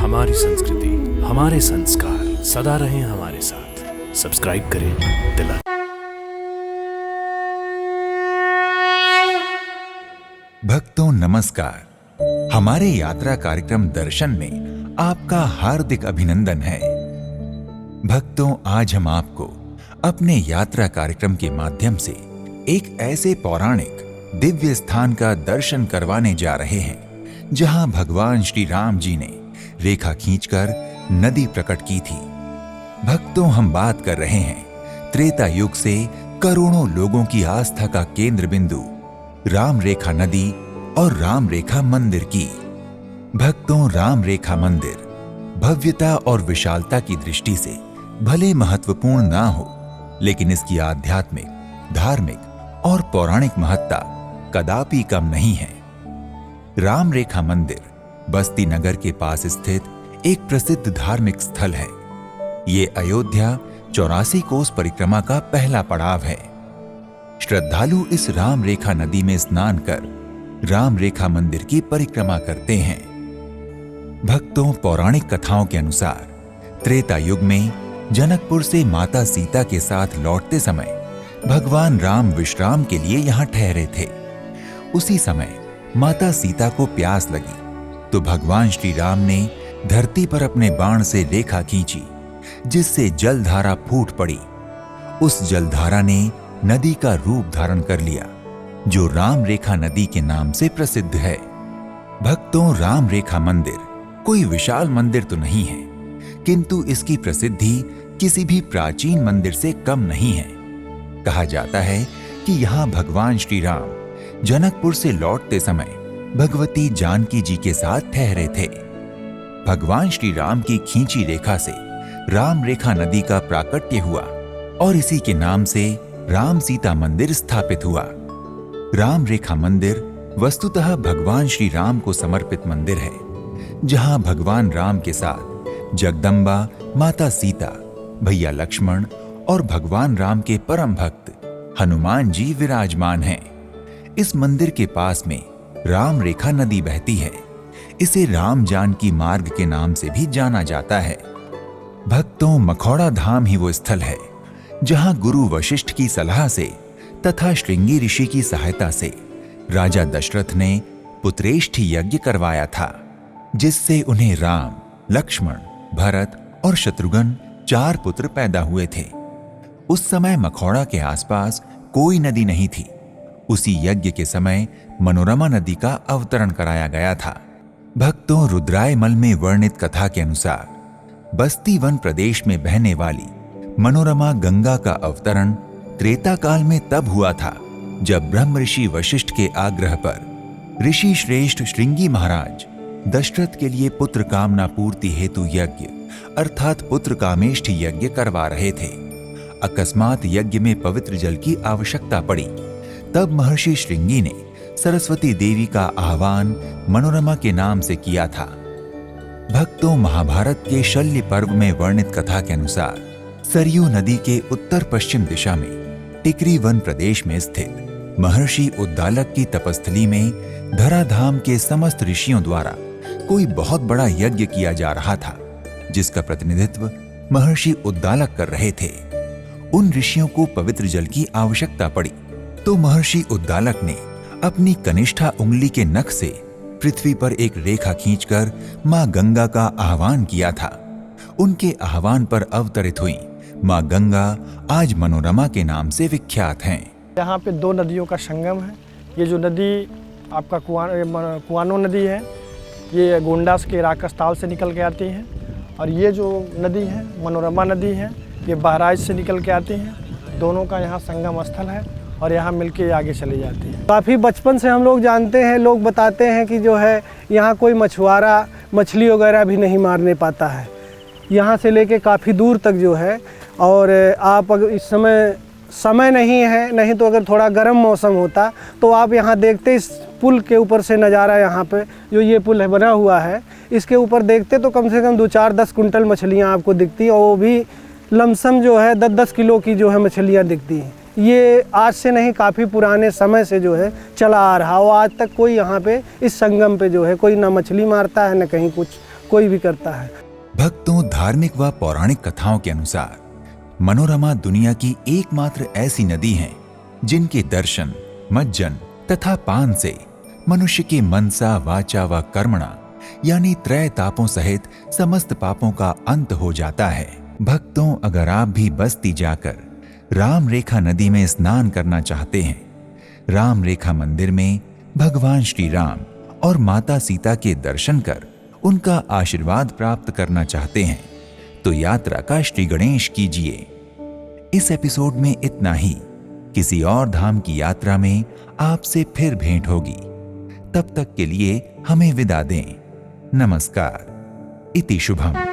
हमारी संस्कृति, हमारे संस्कार सदा रहें हमारे साथ। सब्सक्राइब करें दिला। भक्तों नमस्कार। हमारे यात्रा कार्यक्रम दर्शन में आपका हार्दिक अभिनंदन है। भक्तों, आज हम आपको अपने यात्रा कार्यक्रम के माध्यम से एक ऐसे पौराणिक दिव्य स्थान का दर्शन करवाने जा रहे हैं जहां भगवान श्री राम जी ने रेखा खींचकर नदी प्रकट की थी। भक्तों, हम बात कर रहे हैं त्रेता युग से करोड़ों लोगों की आस्था का केंद्र बिंदु राम रेखा नदी और राम रेखा मंदिर की। भक्तों, राम रेखा मंदिर भव्यता और विशालता की दृष्टि से भले महत्वपूर्ण ना हो, लेकिन इसकी आध्यात्मिक, धार्मिक और पौराणिक महत्ता कदापि कम नहीं है। राम रेखा मंदिर बस्ती नगर के पास स्थित एक प्रसिद्ध धार्मिक स्थल है। ये अयोध्या 84 कोस परिक्रमा का पहला पड़ाव है। श्रद्धालु इस राम रेखा नदी में स्नान कर राम रेखा मंदिर की परिक्रमा करते हैं। भक्तों, पौराणिक कथाओं के अनुसार त्रेता युग में जनकपुर से माता सीता के साथ लौटते समय भगवान राम विश्राम के लिए यहाँ ठहरे थे। उसी समय माता सीता को प्यास लगी तो भगवान श्री राम ने धरती पर अपने बाण से रेखा खींची, जिससे जलधारा फूट पड़ी। उस जलधारा ने नदी का रूप धारण कर लिया, जो राम रेखा नदी के नाम से प्रसिद्ध है। भक्तों, राम रेखा मंदिर कोई विशाल मंदिर तो नहीं है, किंतु इसकी प्रसिद्धि किसी भी प्राचीन मंदिर से कम नहीं है। कहा जाता है कि यहाँ भगवान श्री राम जनकपुर से लौटते समय भगवती जानकी जी के साथ ठहरे थे। भगवान श्री राम की खींची रेखा से राम रेखा नदी का प्राकट्य हुआ और इसी के नाम से राम सीता मंदिर स्थापित हुआ। राम रेखा मंदिर वस्तुतः भगवान श्री राम को समर्पित मंदिर है, जहां भगवान राम के साथ जगदम्बा, माता सीता, भैया लक्ष्मण और भगवान राम के परम भक्त हनुमान जी विराजमान हैं। इस मंदिर के पास में राम रेखा नदी बहती है। इसे राम जानकी मार्ग के नाम से भी जाना जाता है। भक्तों, मखौड़ा धाम ही वो स्थल है जहां गुरु वशिष्ठ की सलाह से तथा श्रृंगी ऋषि की सहायता से राजा दशरथ ने पुत्रेष्ठी यज्ञ करवाया था, जिससे उन्हें राम, लक्ष्मण, भरत और शत्रुघ्न 4 पुत्र पैदा हुए थे। उस समय मखौड़ा के आसपास कोई नदी नहीं थी। उसी यज्ञ के समय मनोरमा नदी का अवतरण कराया गया था। भक्तों, रुद्रायमल में वर्णित कथा के अनुसार बस्ती वन प्रदेश में बहने वाली मनोरमा गंगा का अवतरण त्रेता काल में तब हुआ था जब ब्रह्म ऋषि वशिष्ठ के आग्रह पर ऋषि श्रेष्ठ श्रृंगी महाराज दशरथ के लिए पुत्र कामना पूर्ति हेतु यज्ञ अर्थात पुत्र कामेष्ठी यज्ञ करवा रहे थे। अकस्मात यज्ञ में पवित्र जल की आवश्यकता पड़ी। तब महर्षि श्रृंगी ने सरस्वती देवी का आह्वान मनोरमा के नाम से किया था। भक्तों, महाभारत के शल्य पर्व में वर्णित कथा के अनुसार सरयू नदी के उत्तर पश्चिम दिशा में टिकरी वन प्रदेश में स्थित महर्षि उद्दालक की तपस्थली में धराधाम के समस्त ऋषियों द्वारा कोई बहुत बड़ा यज्ञ किया जा रहा था, जिसका प्रतिनिधित्व महर्षि उद्दालक कर रहे थे। उन ऋषियों को पवित्र जल की आवश्यकता पड़ी तो महर्षि उद्दालक ने अपनी कनिष्ठा उंगली के नख से पृथ्वी पर एक रेखा खींचकर मां गंगा का आह्वान किया था। उनके आह्वान पर अवतरित हुई मां गंगा आज मनोरमा के नाम से विख्यात हैं। यहाँ पे 2 नदियों का संगम है। ये जो नदी आपका कुआनो नदी है, ये गोंडास के राकस ताल से निकल के आती है, और ये जो नदी है मनोरमा नदी है, ये बहराइच से निकल के आती है। दोनों का यहाँ संगम स्थल है और यहाँ मिलके आगे चली जाती है। काफ़ी बचपन से हम लोग जानते हैं, लोग बताते हैं कि जो है यहाँ कोई मछुआरा मछली वगैरह भी नहीं मारने पाता है। यहाँ से लेके काफ़ी दूर तक जो है, और आप अगर इस समय नहीं है, नहीं तो अगर थोड़ा गर्म मौसम होता तो आप यहाँ देखते इस पुल के ऊपर से नज़ारा, यहाँ पे जो ये पुल है बना हुआ है, इसके ऊपर देखते तो कम से कम 2-4-10 कुंटल मछलियाँ आपको दिखती, और वो भी लमसम जो है 10-10 किलो की जो है मछलियाँ दिखती हैं। ये आज से नहीं, काफ़ी पुराने समय से जो है चला आ रहा, और आज तक कोई यहाँ पे इस संगम पे जो है कोई ना मछली मारता है, ना कहीं कुछ कोई भी करता है। भक्तों, धार्मिक व पौराणिक कथाओं के अनुसार मनोरमा दुनिया की एकमात्र ऐसी नदी है जिनके दर्शन, मज्जन तथा पान से मनुष्य के मनसा, वाचा व कर्मणा यानी त्रय तापों सहित समस्त पापों का अंत हो जाता है। भक्तों, अगर आप भी बस्ती जाकर राम रेखा नदी में स्नान करना चाहते हैं, राम रेखा मंदिर में भगवान श्री राम और माता सीता के दर्शन कर उनका आशीर्वाद प्राप्त करना चाहते हैं, तो यात्रा का श्री गणेश कीजिए। इस एपिसोड में इतना ही। किसी और धाम की यात्रा में आपसे फिर भेंट होगी। तब तक के लिए हमें विदा दें। नमस्कार। इति शुभम।